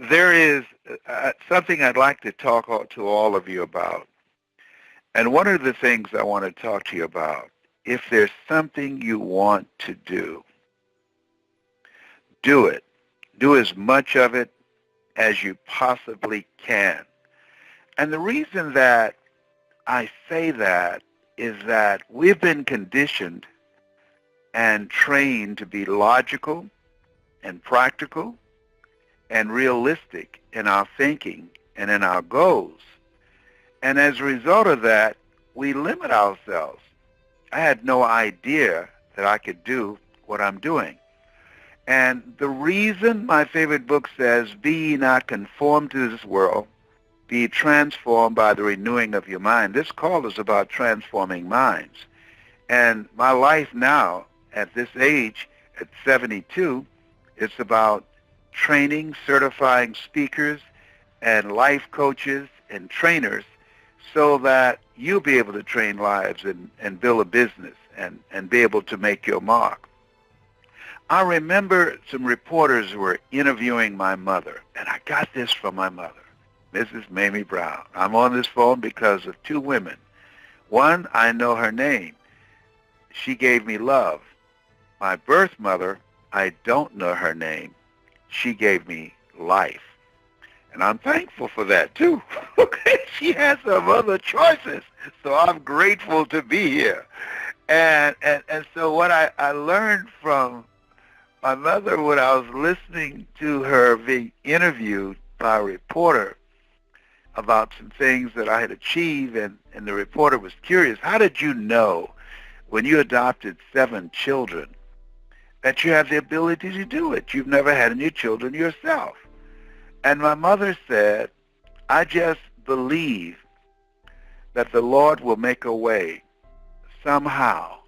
There is something I'd like to talk to all of you about. And one of the things I want to talk to you about, if there's something you want to do it. Do as much of it as you possibly can. And the reason that I say that is that we've been conditioned and trained to be logical and practical and realistic in our thinking and in our goals. And as a result of that, we limit ourselves. I had no idea that I could do what I'm doing. And the reason my favorite book says, be ye not conformed to this world, be transformed by the renewing of your mind. This call is about transforming minds. And my life now, at this age, at 72, it's about training, certifying speakers and life coaches and trainers so that you'll be able to train lives and build a business and be able to make your mark. I remember some reporters were interviewing my mother, and I got this from my mother, Mrs. Mamie Brown. I'm on this phone because of two women. One, I know her name. She gave me love. My birth mother, I don't know her name. She gave me life. And I'm thankful for that, too. Okay, she has some other choices, so I'm grateful to be here. And so what I learned from my mother when I was listening to her being interviewed by a reporter about some things that I had achieved, and the reporter was curious, how did you know when you adopted 7 children that you have the ability to do it? You've never had any children yourself. And my mother said, I just believe that the Lord will make a way somehow.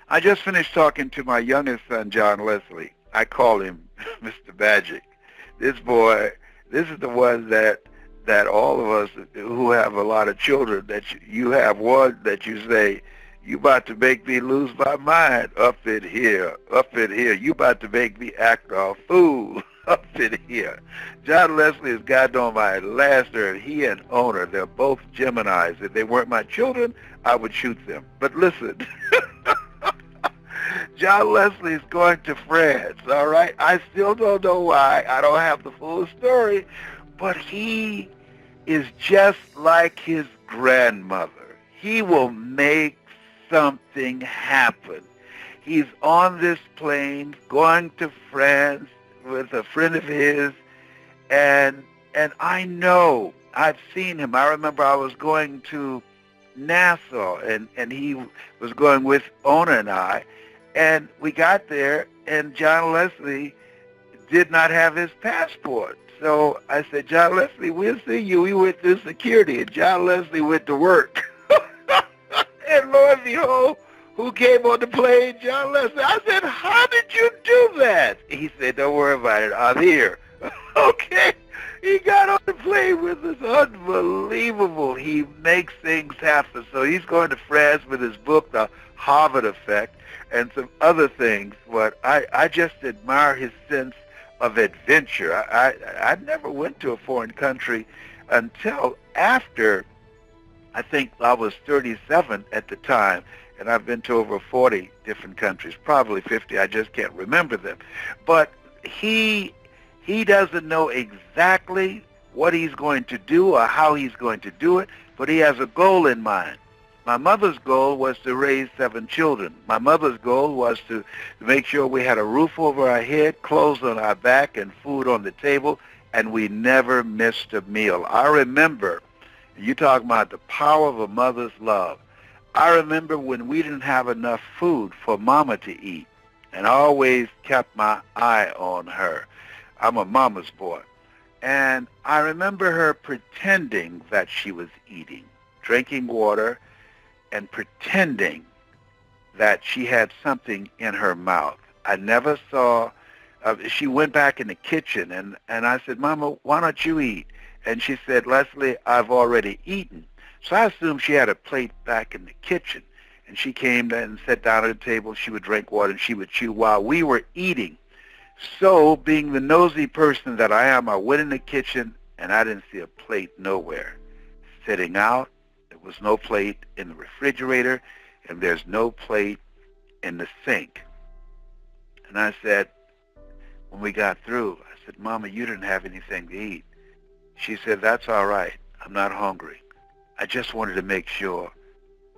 I just finished talking to my youngest son, John Leslie. I call him Mr. Magic. This boy, this is the one that all of us who have a lot of children, that you have one that you say, you about to make me lose my mind up in here. You about to make me act a fool up in here. John Leslie has gotten on my last nerve. He and Owner, they're both Geminis. If they weren't my children, I would shoot them. But listen, John Leslie is going to France, all right? I still don't know why. I don't have the full story. But he is just like his grandmother. He will make something happen. He's on this plane going to France with a friend of his, and I know, I've seen him. I remember I was going to Nassau, and he was going with Ona and I, and we got there, and John Leslie did not have his passport. So I said, John Leslie, we'll see you. We went through security, and John Leslie went to work. And lo and behold, who came on the plane? John Leslie. I said, how did you do that? He said, don't worry about it. I'm here. Okay. He got on the plane with us. Unbelievable. He makes things happen. So he's going to France with his book, The Harvard Effect, and some other things. But I just admire his sense of adventure. I never went to a foreign country until after, I think I was 37 at the time, and I've been to over 40 different countries, probably 50. I just can't remember them. But he doesn't know exactly what he's going to do or how he's going to do it, but he has a goal in mind. My mother's goal was to raise 7 children. My mother's goal was to make sure we had a roof over our head, clothes on our back, and food on the table, and we never missed a meal. I remember, you talk about the power of a mother's love. I remember when we didn't have enough food for Mama to eat, and I always kept my eye on her. I'm a mama's boy. And I remember her pretending that she was eating, drinking water, and pretending that she had something in her mouth. I never saw, she went back in the kitchen, and I said, Mama, why don't you eat? And she said, Leslie, I've already eaten. So I assumed she had a plate back in the kitchen. And she came and sat down at the table. She would drink water and she would chew while we were eating. So, being the nosy person that I am, I went in the kitchen and I didn't see a plate nowhere. Sitting out, there was no plate in the refrigerator, and there's no plate in the sink. And I said, when we got through, I said, Mama, you didn't have anything to eat. She said, that's all right. I'm not hungry. I just wanted to make sure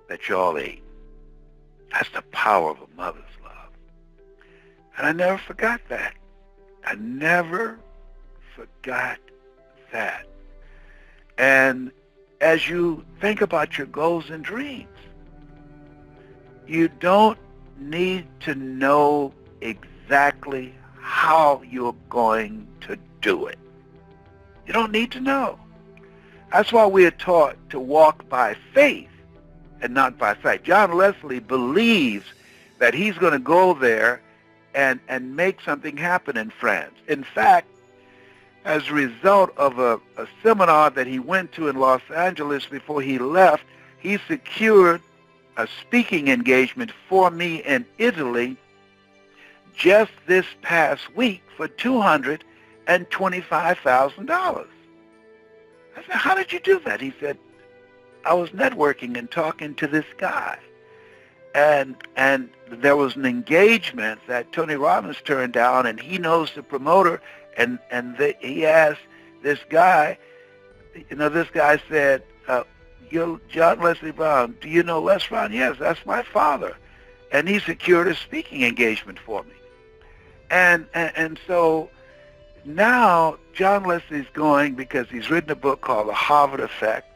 that y'all ate. That's the power of a mother's love. And I never forgot that. I never forgot that. And as you think about your goals and dreams, you don't need to know exactly how you're going to do it. You don't need to know. That's why we are taught to walk by faith and not by sight. John Leslie believes that he's going to go there and make something happen in France. In fact, as a result of a seminar that he went to in Los Angeles before he left, he secured a speaking engagement for me in Italy just this past week for $225,000. I said, how did you do that? He said, I was networking and talking to this guy. And there was an engagement that Tony Robbins turned down, and he knows the promoter, and he asked this guy, this guy said, you're John Leslie Brown. Do you know Les Brown? Yes, that's my father. And he secured a speaking engagement for me. And so now John Leslie's going because he's written a book called The Harvard Effect.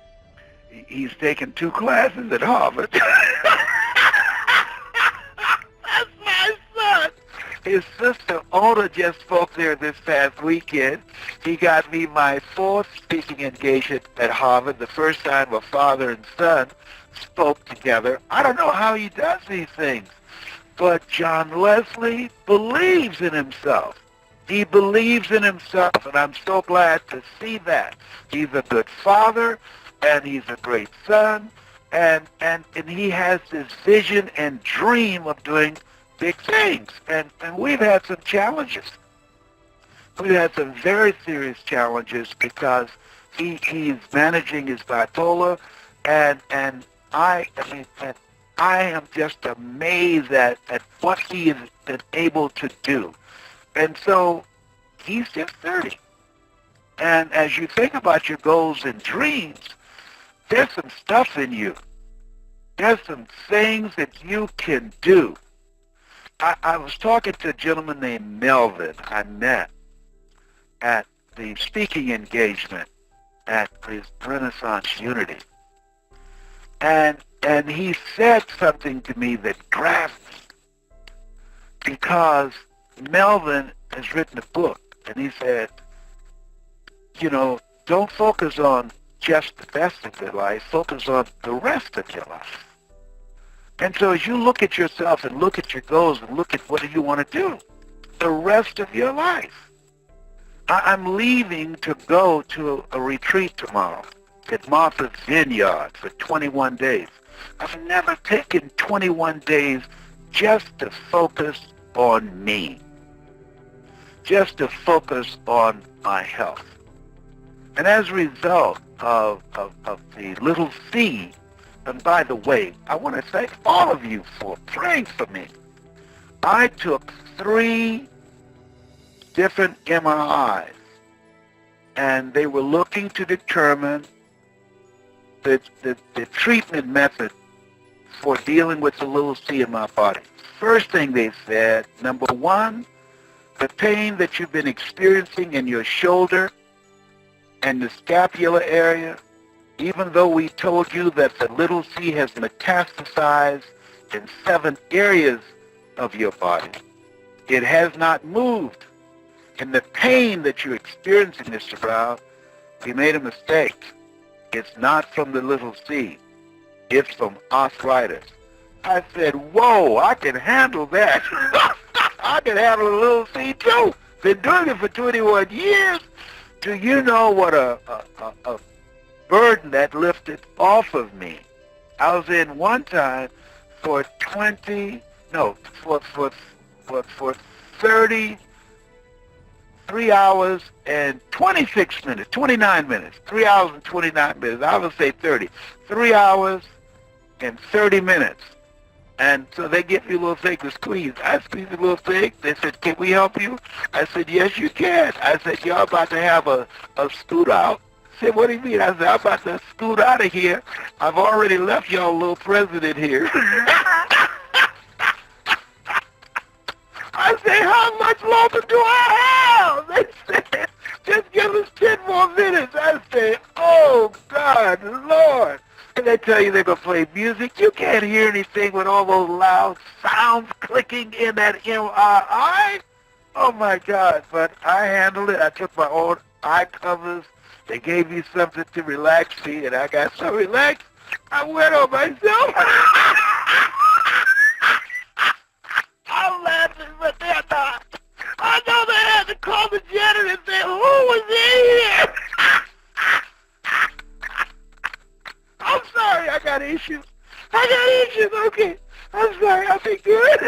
He's taken 2 classes at Harvard. That's my son. His sister Ona just spoke there this past weekend. He got me my 4th speaking engagement at Harvard, the first time a father and son spoke together. I don't know how he does these things, but John Leslie believes in himself. He believes in himself, and I'm so glad to see that. He's a good father, and he's a great son, and he has this vision and dream of doing big things. And we've had some challenges. We've had some very serious challenges because he's managing his bipolar, and I am just amazed at what he has been able to do. And so he's just 30. And as you think about your goals and dreams, there's some stuff in you. There's some things that you can do. I was talking to a gentleman named Melvin I met at the speaking engagement at the Renaissance Unity. And he said something to me that grabbed me, because Melvin has written a book, and he said, don't focus on just the best of your life, focus on the rest of your life. And so as you look at yourself and look at your goals and look at what do you want to do the rest of your life. I'm leaving to go to a retreat tomorrow at Martha's Vineyard for 21 days. I've never taken 21 days just to focus on me, just to focus on my health. And as a result of the little seed, and by the way, I want to thank all of you for praying for me. I took 3 different MRIs, and they were looking to determine the treatment method for dealing with the little C in my body. First thing they said, number 1, the pain that you've been experiencing in your shoulder and the scapular area, even though we told you that the little C has metastasized in 7 areas of your body, it has not moved. And the pain that you're experiencing, Mr. Brown, we made a mistake. It's not from the little C. It's from arthritis. I said, whoa, I can handle that. I can handle a little C too. Been doing it for 21 years. Do you know what a burden that lifted off of me? I was in one time for 30 3 hours and 26 minutes, 29 minutes, 3 hours and 29 minutes. I would say 30. 3 hours and 30 minutes. And so they give me a little thing to squeeze. I squeezed a little thing. They said, can we help you? I said, yes, you can. I said, y'all about to have a scoot out. I said, what do you mean? I said, I'm about to scoot out of here. I've already left y'all little president here. I said, how much longer do I have? They said, just give us 10 more minutes. I said, oh, God, Lord. And they tell you they're going to play music. You can't hear anything with all those loud sounds clicking in that MRI. Oh, my God. But I handled it. I took my own eye covers. They gave me something to relax me, and I got so relaxed, I went on myself. I'm laughing, but they're not. I know they had to call the janitor and say, who was in here? I'm sorry, I got issues. Okay. I'm sorry, I'll be good.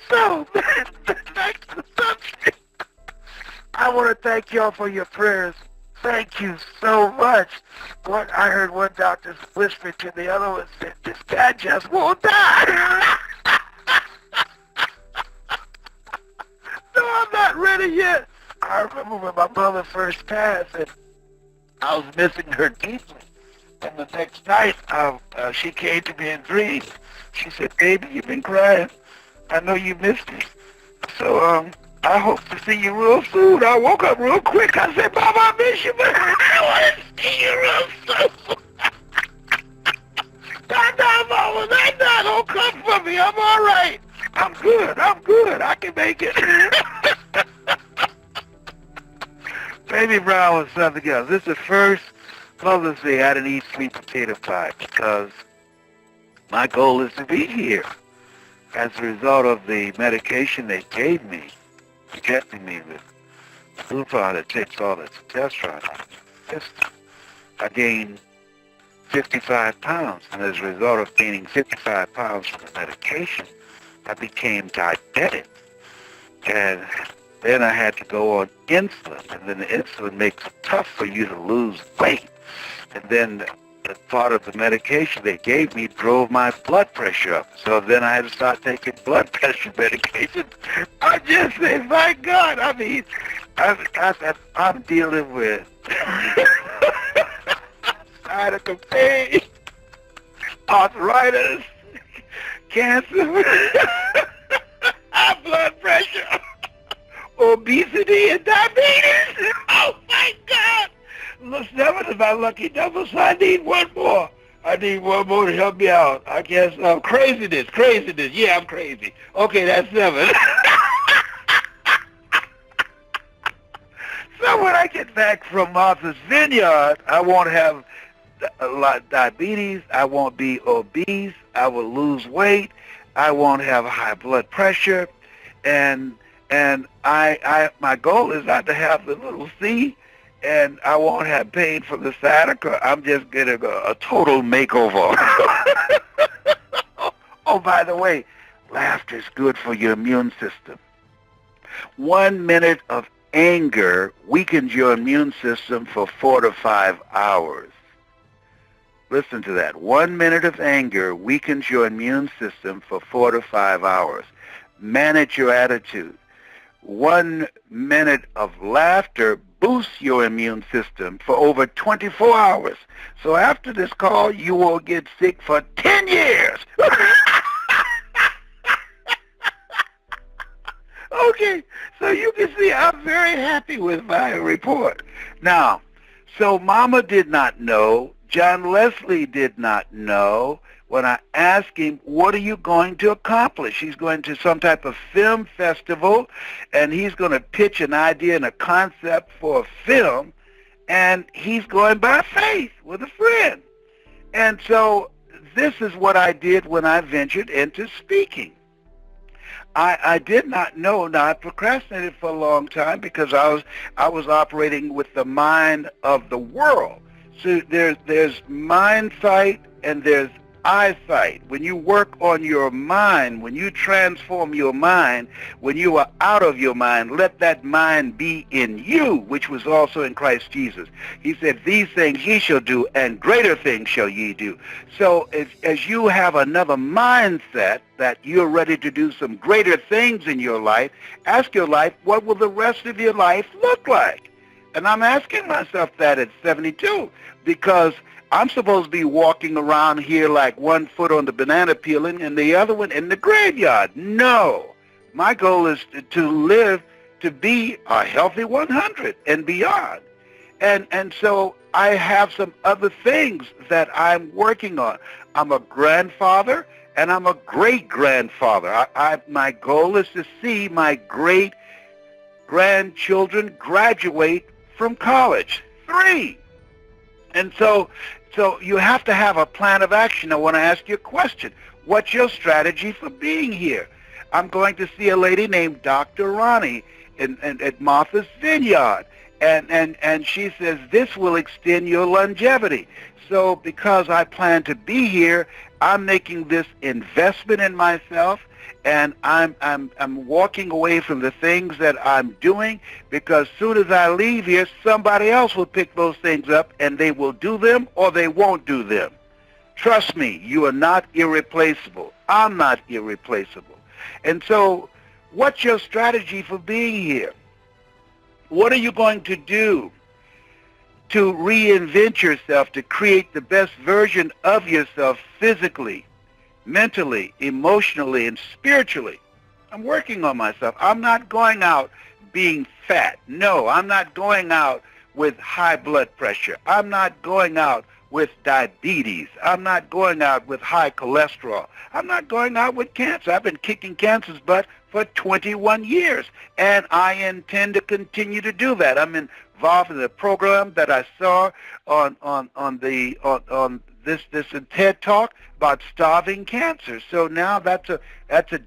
So, back to the subject. I want to thank y'all for your prayers. Thank you so much. I heard one doctor whisper to the other one, said, this guy just won't die. No, I'm not ready yet. I remember when my mother first passed, and I was missing her deeply. And the next night, she came to me in dreams. She said, baby, you've been crying. I know you missed me. So, I hope to see you real soon. I woke up real quick. I said, Mama, I miss you, but I want to see you real soon. Not, Mama, not. Don't come for me. I'm all right. I'm good. I can make it. Baby Brown was something else. This is the first Mother's Day I didn't eat sweet potato pie because my goal is to be here. As a result of the medication they gave me, injecting me with Lupron that takes all the testosterone out of the system, I gained 55 pounds. And as a result of gaining 55 pounds from the medication, I became diabetic. And then I had to go on insulin. And then the insulin makes it tough for you to lose weight. And then the part of the medication they gave me drove my blood pressure up. So then I had to start taking blood pressure medication. I just say, my God, I mean, I'm dealing with sciatica pain, arthritis, cancer, high blood pressure, obesity, and diabetes. Oh, my God. Look, 7 is my lucky number, so I need one more. I need one more to help me out. I guess craziness. Yeah, I'm crazy. Okay, that's 7. So when I get back from Martha's Vineyard, I won't have a lot of diabetes. I won't be obese. I will lose weight. I won't have high blood pressure. And my goal is not to have the little C, and I won't have pain from the sciatica. I'm just getting a total makeover. Oh, by the way, laughter is good for your immune system. 1 minute of anger weakens your immune system for 4 to 5 hours. Listen to that. 1 minute of anger weakens your immune system for 4 to 5 hours. Manage your attitude. 1 minute of laughter boosts your immune system for over 24 hours. So after this call, you will get sick for 10 years. Okay, so you can see I'm very happy with my report. Now, so Mama did not know, John Leslie did not know. When I asked him, what are you going to accomplish? He's going to some type of film festival, and he's going to pitch an idea and a concept for a film, and he's going by faith with a friend. And so this is what I did when I ventured into speaking. I did not know. Now, I procrastinated for a long time because I was operating with the mind of the world. So there's mind fight and there's eyesight, when you work on your mind, when you transform your mind, when you are out of your mind, let that mind be in you, which was also in Christ Jesus. He said, these things ye shall do, and greater things shall ye do. So as you have another mindset that you're ready to do some greater things in your life, ask your life, what will the rest of your life look like? And I'm asking myself that at 72 because I'm supposed to be walking around here like one foot on the banana peeling and the other one in the graveyard. No. My goal is to live to be a healthy 100 and beyond. And so I have some other things that I'm working on. I'm a grandfather and I'm a great-grandfather. My goal is to see my great-grandchildren graduate from college. 3. And so you have to have a plan of action. I want to ask you a question. What's your strategy for being here? I'm going to see a lady named Dr. Ronnie at Martha's Vineyard. And she says, this will extend your longevity. So because I plan to be here, I'm making this investment in myself, and I'm walking away from the things that I'm doing, because soon as I leave here, somebody else will pick those things up, and they will do them or they won't do them. Trust me, you are not irreplaceable. I'm not irreplaceable. And so what's your strategy for being here? What are you going to do to reinvent yourself, to create the best version of yourself physically, mentally, emotionally, and spiritually? I'm working on myself. I'm not going out being fat. No, I'm not going out with high blood pressure. I'm not going out with diabetes. I'm not going out with high cholesterol. I'm not going out with cancer. I've been kicking cancer's butt for 21 years, and I intend to continue to do that. I'm involved in the program that I saw on this TED Talk about starving cancer. So now that's a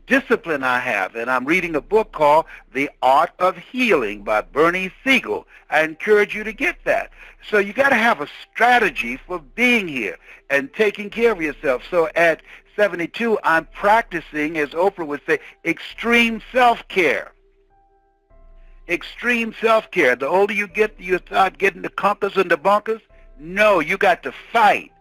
discipline I have, and I'm reading a book called The Art of Healing by Bernie Siegel. I encourage you to get that. So you got to have a strategy for being here and taking care of yourself. So at 72, I'm practicing, as Oprah would say, extreme self-care. Extreme self-care. The older you get, you start getting the compass and the bunkers. No, you got to fight.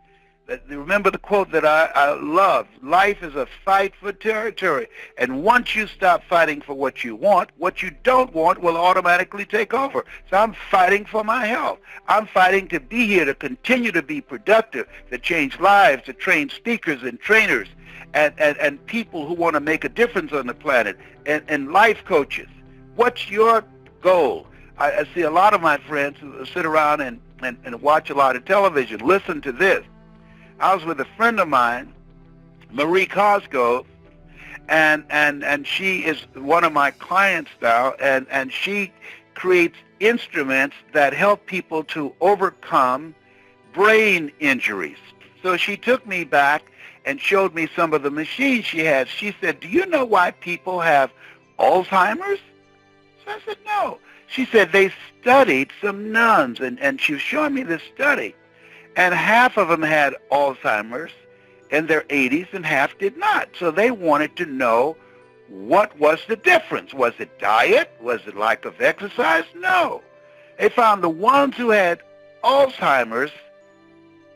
Remember the quote that I love, life is a fight for territory. And once you stop fighting for what you you don't want will automatically take over. So I'm fighting for my health. I'm fighting to be here, to continue to be productive, to change lives, to train speakers and trainers and people who want to make a difference on the planet, and life coaches. What's your goal? I see a lot of my friends who sit around and watch a lot of television. Listen to this. I was with a friend of mine, Marie Cosgrove, and she is one of my clients now, and she creates instruments that help people to overcome brain injuries. So she took me back and showed me some of the machines she had. She said, do you know why people have Alzheimer's? So I said, no. She said they studied some nuns, and she was showing me this study. And half of them had Alzheimer's in their 80s and half did not. So they wanted to know what was the difference. Was it diet? Was it lack of exercise? No. They found the ones who had Alzheimer's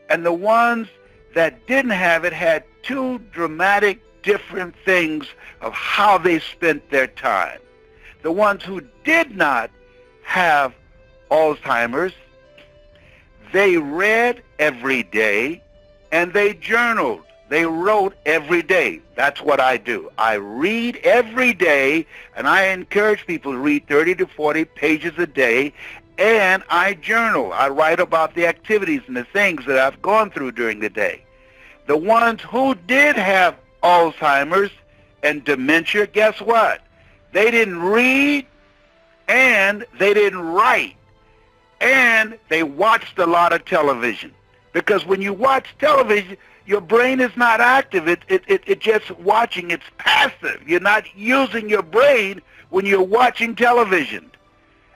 and the ones that didn't have it had two dramatic different things of how they spent their time. The ones who did not have Alzheimer's, they read every day and they journaled. They wrote every day. That's what I do. I read every day, and I encourage people to read 30 to 40 pages a day, and I journal. I write about the activities and the things that I've gone through during the day. The ones who did have Alzheimer's and dementia, guess what? They didn't read and they didn't write. And they watched a lot of television. Because when you watch television, your brain is not active. It's just watching. It's passive. You're not using your brain when you're watching television.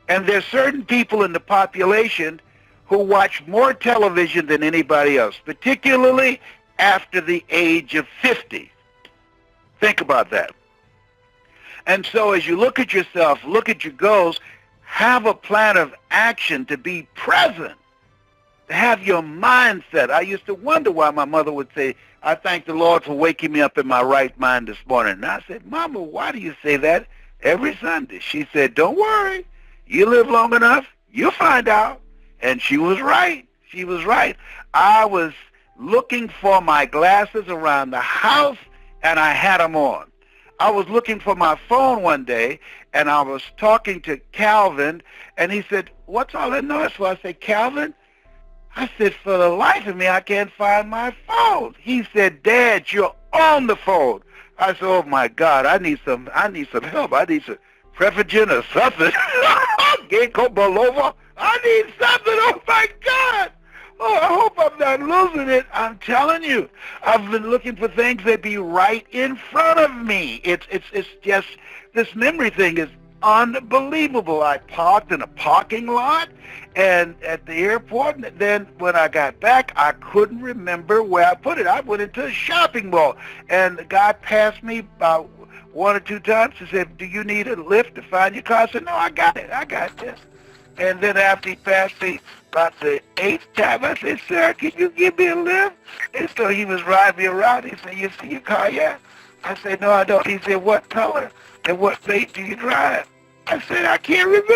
And there's certain people in the population who watch more television than anybody else, particularly after the age of 50. Think about that. And so as you look at yourself, look at your goals, have a plan of action to be present, to have your mindset. I used to wonder why my mother would say, I thank the Lord for waking me up in my right mind this morning. And I said, Mama, why do you say that every Sunday? She said, don't worry. You live long enough, you'll find out. And she was right. She was right. I was looking for my glasses around the house, and I had them on. I was looking for my phone one day, and I was talking to Calvin, and he said, what's all that noise for? I said, Calvin, I said, for the life of me, I can't find my phone. He said, Dad, you're on the phone. I said, oh my God, I need some help. I need some Prevagen or something. Ginkgo biloba. I need something. Oh my God. Oh, I hope I'm not losing it. I'm telling you, I've been looking for things that be right in front of me. It's just, this memory thing is unbelievable. I parked in a parking lot and at the airport, and then when I got back, I couldn't remember where I put it. I went into a shopping mall, and the guy passed me about one or two times. He said, do you need a lift to find your car? I said, no, I got it. I got this. And then after he passed me about the eighth time, I said, sir, can you give me a lift? And so he was riding me around. He said, you see your car yet? I said, no, I don't. He said, what color and what state do you drive? I said, I can't remember.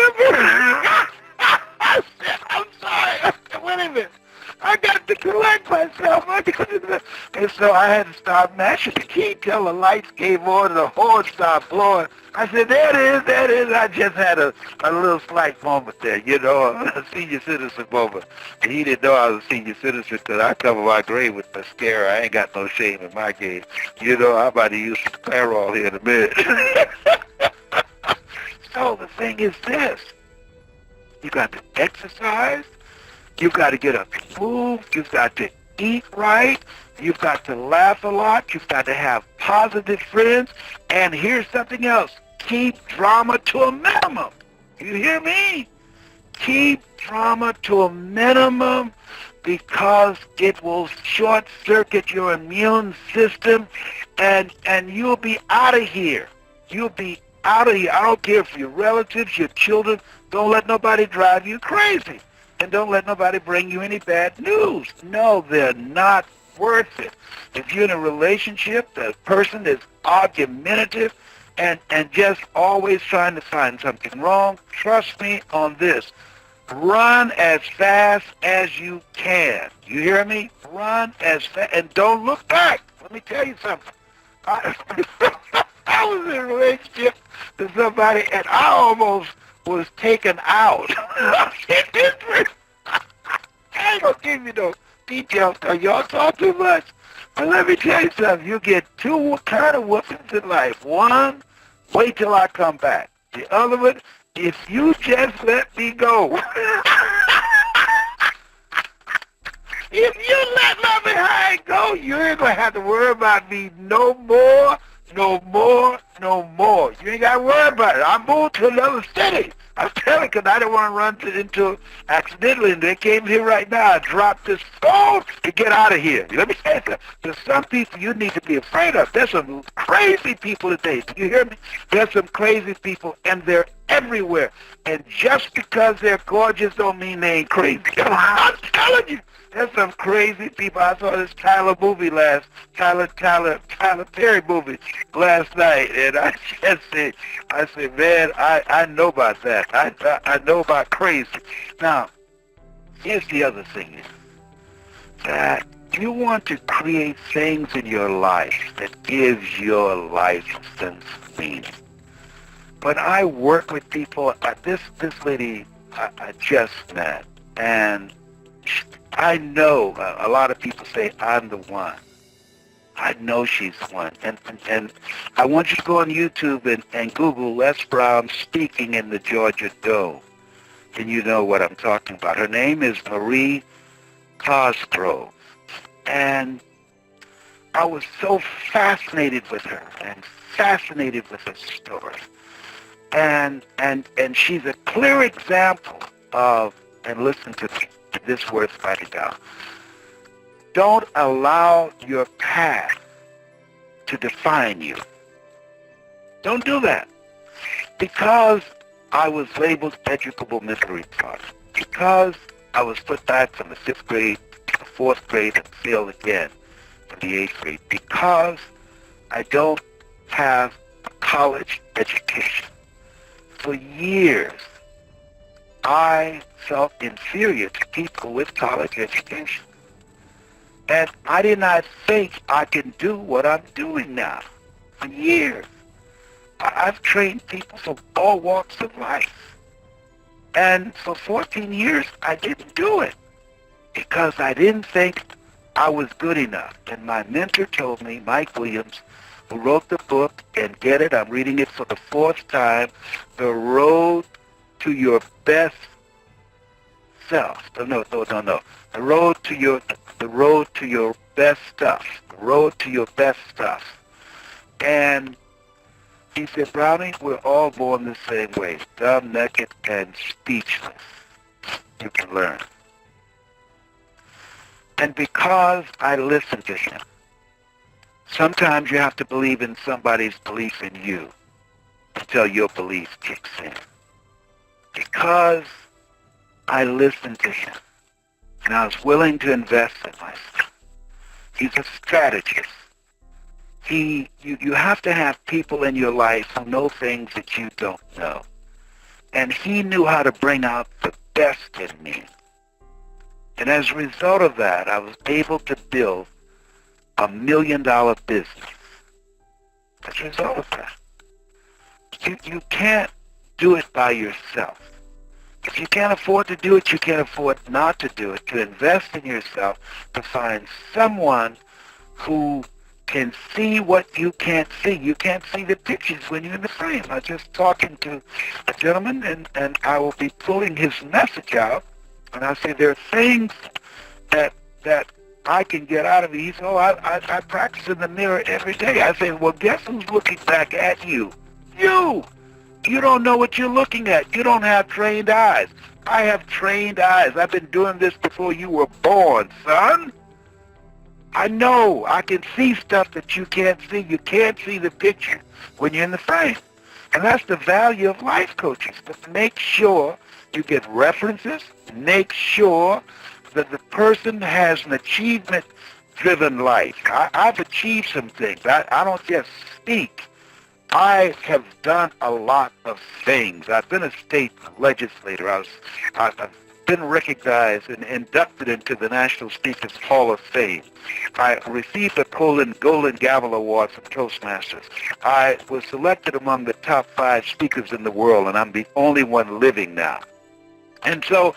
I said, I'm sorry. I said, wait a minute. I got to collect myself. And so I had to start mashing the key till the lights came on and the horn started blowing. I said, there it is. I just had a little slight moment there, a senior citizen moment. And he didn't know I was a senior citizen because I cover my grave with mascara. I ain't got no shame in my game. I'm about to use some Clairol here in a minute. So the thing is this. You got to exercise. You've got to get up and move. You've got to eat right. You've got to laugh a lot. You've got to have positive friends. And here's something else. Keep drama to a minimum. You hear me? Keep drama to a minimum because it will short-circuit your immune system and you'll be out of here. You'll be out of here. I don't care if your relatives, your children, don't let nobody drive you crazy. And don't let nobody bring you any bad news. No, they're not worth it. If you're in a relationship, the person is argumentative and just always trying to find something wrong, trust me on this. Run as fast as you can. You hear me? Run as fast and don't look back. Let me tell you something. I was in a relationship with somebody and I almost was taken out. I ain't gonna give you no details because y'all talk too much. But let me tell you something. You get two kind of whoopings in life. One, wait till I come back. The other one, if you just let me go. If you let me behind go, you ain't gonna have to worry about me no more. No more, no more. You ain't got to worry about it. I moved to another city. I'm telling you, because I didn't want to run into accidentally, and they came here right now. I dropped this phone to get out of here. Let me tell you something. There's some people you need to be afraid of. There's some crazy people today. Do you hear me? There's some crazy people, and they're everywhere. And just because they're gorgeous don't mean they ain't crazy. I'm telling you. There's some crazy people. I saw this Tyler Perry movie last night, and I just said, man, I know about that. I know about crazy. Now, here's the other thing is that you want to create things in your life that gives your life a sense of meaning. But I work with people. This lady I just met, and I know a lot of people say I'm the one. I know she's the one. And I want you to go on YouTube and Google Les Brown speaking in the Georgia Dome. And you know what I'm talking about. Her name is Marie Cosgrove. And I was so fascinated with her and fascinated with her story. And she's a clear example of, and listen to this worth writing down. don't allow your past to define you. Don't do that. Because I was labeled educable misery part, because I was put back from the 5th grade to the 4th grade and failed again in the 8th grade, because I don't have a college education. For years, I felt inferior to people with college education. And I did not think I can do what I'm doing now. For years, I've trained people from all walks of life. And for 14 years, I didn't do it because I didn't think I was good enough. And my mentor told me, Mike Williams, who wrote the book, and get it, I'm reading it for the 4th time, The Road to Your Best Self. No. The road to your best stuff. The road to your best stuff. And he said, Brownie, we're all born the same way, dumb, naked, and speechless. You can learn. And because I listened to him, sometimes you have to believe in somebody's belief in you until your belief kicks in. Because I listened to him, and I was willing to invest in myself. He's a strategist. You have to have people in your life who know things that you don't know. And he knew how to bring out the best in me. And as a result of that, I was able to build $1 million business. As a result of that. You can't do it by yourself. If you can't afford to do it, you can't afford not to do it. To invest in yourself, to find someone who can see what you can't see. You can't see the pictures when you're in the frame. I was just talking to a gentleman, and I will be pulling his message out, and I say there are things that I can get out of it. He said, I practice in the mirror every day. I say, well, guess who's looking back at you? You! You don't know what you're looking at. You don't have trained eyes. I have trained eyes. I've been doing this before you were born, son. I know. I can see stuff that you can't see. You can't see the picture when you're in the frame. And that's the value of life coaches. But make sure you get references. Make sure that the person has an achievement-driven life. I've achieved some things. I don't just speak. I have done a lot of things. I've been a state legislator. I've been recognized and inducted into the National Speakers Hall of Fame. I received a Golden Gavel Award from Toastmasters. I was selected among the top 5 speakers in the world, and I'm the only one living now. And so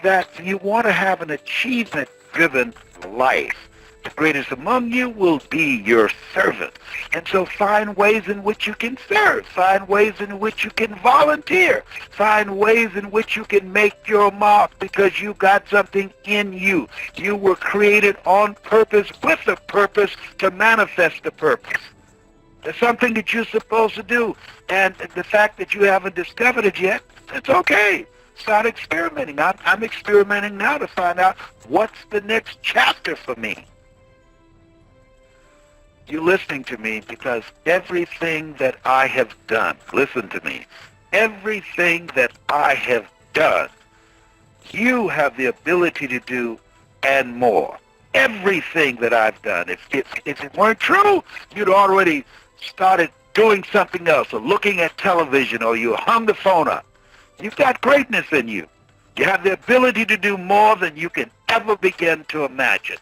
that you want to have an achievement-driven life. The greatest among you will be your servant. And so find ways in which you can serve. Find ways in which you can volunteer. Find ways in which you can make your mark because you got something in you. You were created on purpose with a purpose to manifest the purpose. There's something that you're supposed to do. And the fact that you haven't discovered it yet, it's okay. Start experimenting. I'm experimenting now to find out what's the next chapter for me. You're listening to me because everything that I have done, listen to me, everything that I have done, you have the ability to do and more. Everything that I've done. If it weren't true, you'd already started doing something else or looking at television or you hung the phone up. You've got greatness in you. You have the ability to do more than you can ever begin to imagine.